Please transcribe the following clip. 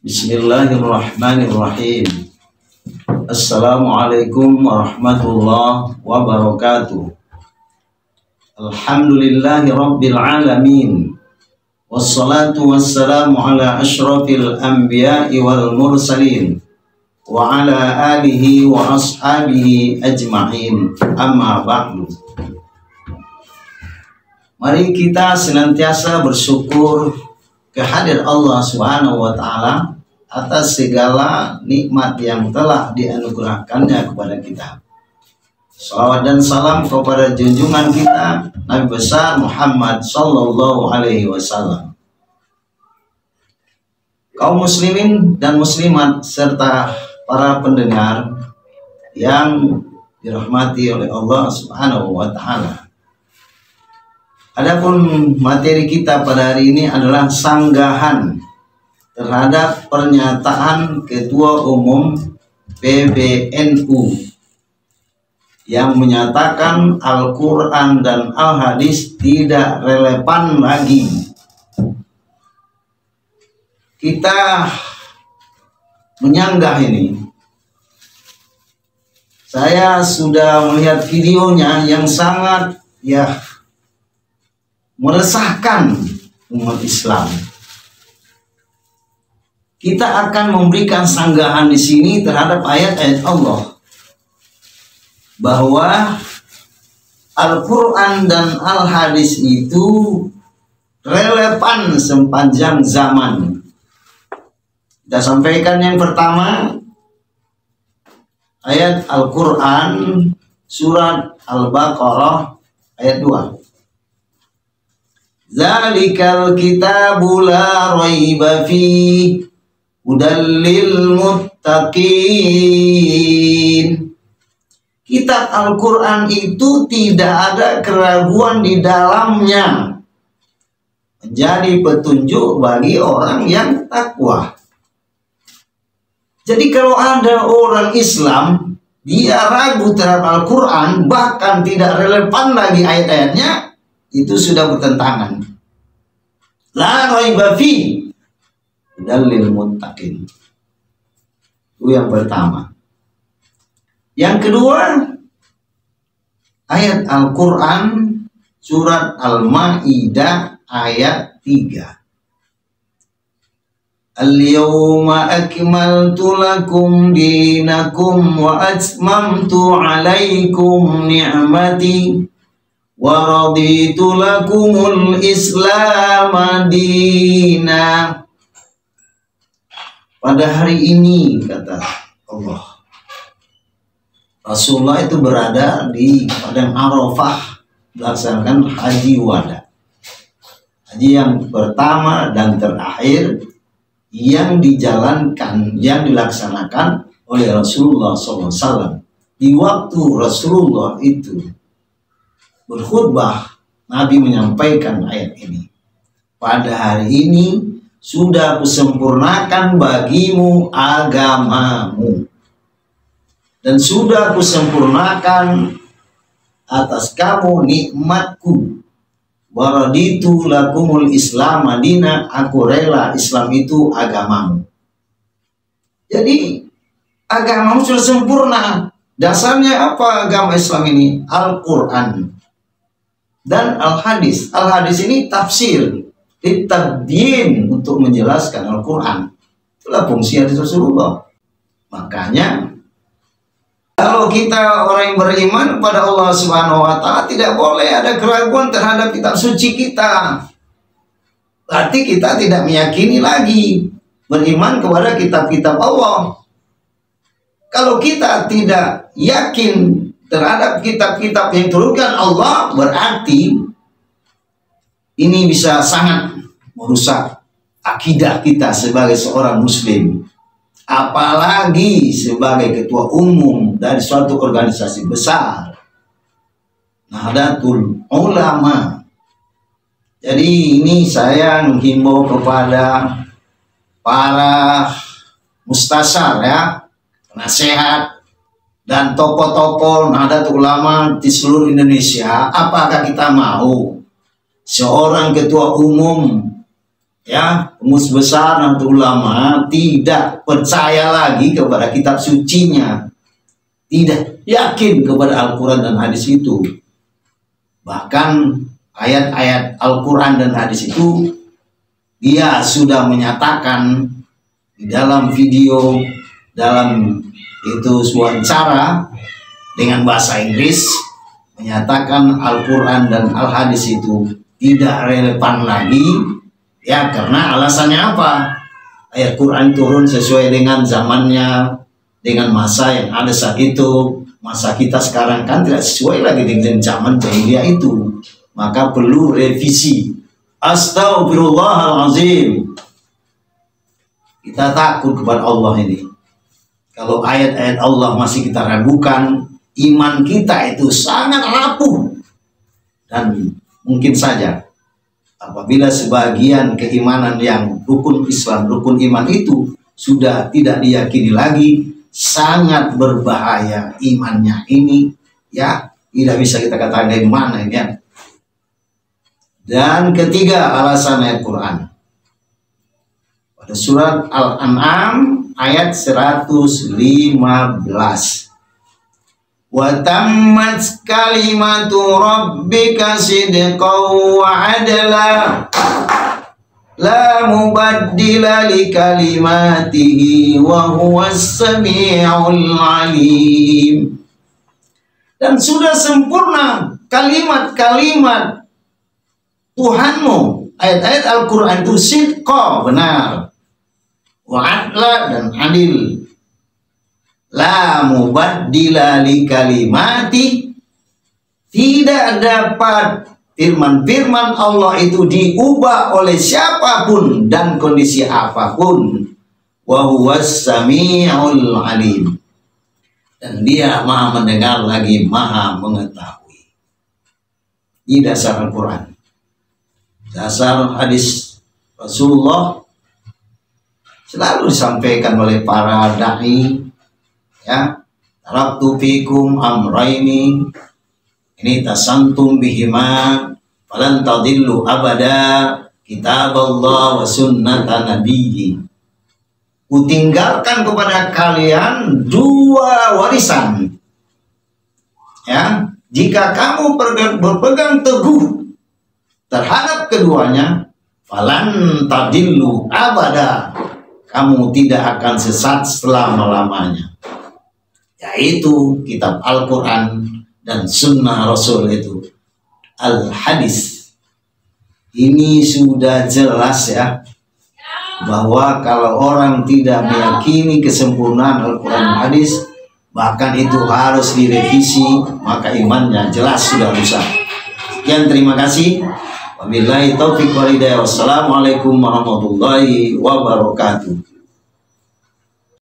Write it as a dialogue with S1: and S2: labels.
S1: Bismillahirrahmanirrahim. Assalamualaikum warahmatullahi wabarakatuh. Alhamdulillahi rabbil alamin. Wassalatu wassalamu ala asyrafil anbiya'i wal mursalin wa ala alihi wa ashabihi ajma'in. Amma ba'du. Mari kita senantiasa bersyukur kehadirat Allah Subhanahu wa taala atas segala nikmat yang telah dianugerahkannya kepada kita. Salawat dan salam kepada junjungan kita Nabi besar Muhammad sallallahu alaihi wasallam. Kaum muslimin dan muslimat serta para pendengar yang dirahmati oleh Allah Subhanahu wa taala. Adapun materi kita pada hari ini adalah sanggahan terhadap pernyataan Ketua Umum PBNU yang menyatakan Al-Quran dan Al-Hadis tidak relevan lagi. Kita menyanggah ini. Saya sudah melihat videonya yang sangat meresahkan umat Islam. Kita akan memberikan sanggahan di sini terhadap ayat-ayat Allah bahwa Al-Quran dan Al-Hadis itu relevan sepanjang zaman. Kita sampaikan yang pertama, ayat Al-Quran surat Al-Baqarah ayat 2. Zalikal kitabu la raiba fihi hudallil muttaqin. Kitab Al-Quran itu tidak ada keraguan di dalamnya, menjadi petunjuk bagi orang yang takwa. Jadi kalau ada orang Islam dia ragu terhadap Al-Quran, bahkan tidak relevan lagi ayat-ayatnya, itu sudah bertentangan. La raiba fihi dalil muttaqin. Itu yang pertama. Yang kedua, ayat Al-Quran surat Al-Ma'idah ayat 3. Al-yawma akmaltu lakum dinakum wa atmamtu alaikum ni'mati wa raditu lakumul islam madina. Pada hari ini, kata Allah, Rasulullah itu berada di Padang Arafah melaksanakan haji wada, haji yang pertama dan terakhir yang dijalankan, yang dilaksanakan oleh Rasulullah SAW. Di waktu Rasulullah itu berkhutbah, Nabi menyampaikan ayat ini. Pada hari ini sudah kusempurnakan bagimu agamamu, dan sudah kusempurnakan atas kamu nikmatku. Waraditu lakumul Islam madina, aku rela Islam itu agamamu. Jadi agamamu sudah sempurna. Dasarnya apa agama Islam ini? Al-Quran dan Al-Hadis. Al-Hadis ini tafsir, ditabdin, untuk menjelaskan Al-Quran. Itulah fungsi hadis Rasulullah. Makanya kalau kita orang yang beriman kepada Allah Subhanahu wa taala, tidak boleh ada keraguan terhadap kitab suci kita. Berarti kita tidak meyakini lagi, beriman kepada kitab-kitab Allah. Kalau kita tidak yakin terhadap kitab-kitab yang diturunkan Allah, berarti ini bisa sangat merusak akidah kita sebagai seorang muslim, apalagi sebagai ketua umum dari suatu organisasi besar, Nahdlatul Ulama. Jadi ini saya menghimbau kepada para mustasyar, penasehat dan tokoh-tokoh Nahdlatul Ulama di seluruh Indonesia. Apakah kita mau seorang ketua umum ya, pemus besar dan ulama tidak percaya lagi kepada kitab sucinya, tidak yakin kepada Al-Quran dan hadis itu. Bahkan ayat-ayat Al-Quran dan hadis itu dia sudah menyatakan di dalam video, dalam itu wawancara dengan bahasa Inggris, menyatakan Al-Quran dan Al-Hadis itu tidak relevan lagi. Ya, karena alasannya apa? Ayat Quran turun sesuai dengan zamannya, dengan masa yang ada saat itu. Masa kita sekarang kan tidak sesuai lagi dengan zaman jahiliyah itu. Maka perlu revisi. Astagfirullahalazim. Kita takut kepada Allah ini. Kalau ayat-ayat Allah masih kita ragukan, iman kita itu sangat rapuh. Dan mungkin saja apabila sebagian keimanan yang rukun Islam, rukun iman itu sudah tidak diyakini lagi, sangat berbahaya imannya ini, ya, tidak bisa kita katakan dari mana ini, ya. Dan ketiga alasan ayat Quran pada surat Al-An'am ayat 115. Wa tammat kalimatu rabbika sidqan wa adla la mubaddila li kalimatihi wa huwas samiul alim. Dan sudah sempurna kalimat-kalimat Tuhanmu, ayat-ayat Al-Quran itu sidqa, benar, wa adla, dan adil. La mubaddila li kalimati, tidak dapat firman-firman Allah itu diubah oleh siapapun dan kondisi apapun. Wa huwas samiul alim, dan dia maha mendengar lagi maha mengetahui. Ini dasar Al-Quran, dasar hadis Rasulullah, selalu disampaikan oleh para da'i. Ya, taraktu fikum amraini, ini tasantum bihima falan tadillu abada, kitab Allah wa sunnata nabiyyi. Kutinggalkan kepada kalian dua warisan, ya, jika kamu berpegang teguh terhadap keduanya, falan tadillu abada, kamu tidak akan sesat selama-lamanya, yaitu kitab Al-Quran dan sunnah Rasul itu Al-Hadis. Ini sudah jelas, ya, bahwa kalau orang tidak meyakini kesempurnaan Al-Quran Hadis, bahkan itu harus direvisi, maka imannya jelas sudah rusak. Sekian, terima kasih. Wabillahi taufiq wal hidayah. Wassalamualaikum warahmatullahi wabarakatuh.